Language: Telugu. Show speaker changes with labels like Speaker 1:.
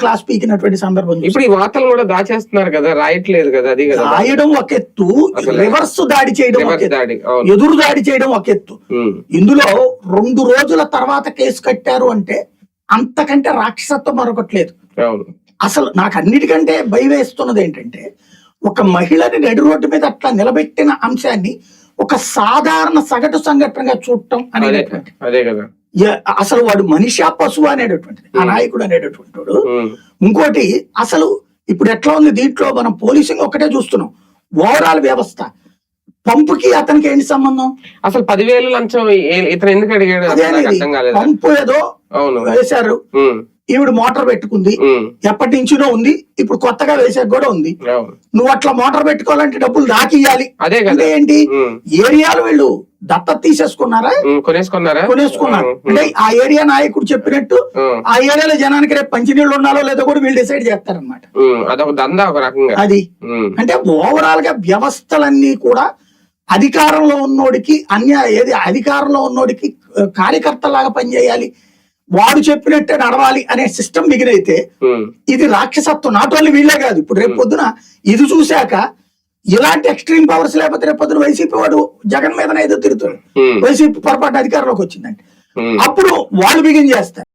Speaker 1: క్లాస్ పీకినటువంటి సందర్భం
Speaker 2: ఇప్పుడు ఈ వార్తలు కూడా దాచేస్తున్నారు కదా, రాయట్లేదు కదా, అది కదా
Speaker 1: రాయడం ఒక ఎత్తు, రివర్స్ దాడి చేయడం ఒక ఎత్తు, ఎదురు దాడి చేయడం ఒక ఎత్తు. ఇందులో 2 రోజుల తర్వాత కేసు కట్టారు అంటే అంతకంటే రాక్షసత్వం మరొకట్లేదు. అసలు నాకు అన్నిటికంటే భయం వేస్తున్నది ఏంటంటే, ఒక మహిళని నడి రోడ్డు మీద అట్లా నిలబెట్టిన అంశాన్ని ఒక సాధారణ సగటు సంఘటనగా చూడటం అనేటటువంటి, అసలు వాడు మనిషి పశువు అనేటటువంటిది, ఆ నాయకుడు అనేటటువంటి వాడు. ఇంకోటి అసలు ఇప్పుడు ఎట్లా ఉంది దీంట్లో, మనం పోలీసింగ్ ఒకటే చూస్తున్నాం, ఓవరాల్ వ్యవస్థ పంపుకి అతనికి ఏంటి సంబంధం?
Speaker 2: అసలు 10,000 లంచం ఇతను ఎందుకు అడిగాడు?
Speaker 1: పంపు ఏదో వేశారు, ఈవిడ మోటార్ పెట్టుకుంది, ఎప్పటి నుంచినో ఉంది, ఇప్పుడు కొత్తగా వేసాక కూడా ఉంది. నువ్వు అట్లా మోటార్ పెట్టుకోవాలంటే డబ్బులు దాకియాలి. అంటే ఏంటి, ఏరియాలు వీళ్ళు దత్తత తీసేసుకున్నారా, కొనేసుకున్నారు. అంటే ఆ ఏరియా నాయకుడు చెప్పినట్టు ఆ ఏరియాలో జనానికి రేపు మంచినీళ్ళు ఉండాలో లేదో కూడా వీళ్ళు డిసైడ్ చేస్తారనమాట. అది అంటే ఓవరాల్ గా వ్యవస్థలన్నీ కూడా అధికారంలో ఉన్నోడికి ఏది అధికారంలో ఉన్నోడికి కార్యకర్తలాగా పనిచేయాలి, వాడు చెప్పినట్టే నడవాలి అనే సిస్టమ్ మిగిలితే ఇది రాక్షసత్వం. నాట్ ఓన్లీ వీళ్ళే కాదు, ఇప్పుడు రేపు పొద్దున ఇది చూశాక ఇలాంటి ఎక్స్ట్రీమ్ పవర్స్ లేకపోతే రేపు పొద్దున వైసీపీ వాడు జగన్ మీద ఏదో తిరుగుతాడు, వైసీపీ పొరపాటు అధికారంలోకి వచ్చిందంటే అప్పుడు వాళ్ళు బిగిన్ చేస్తారు.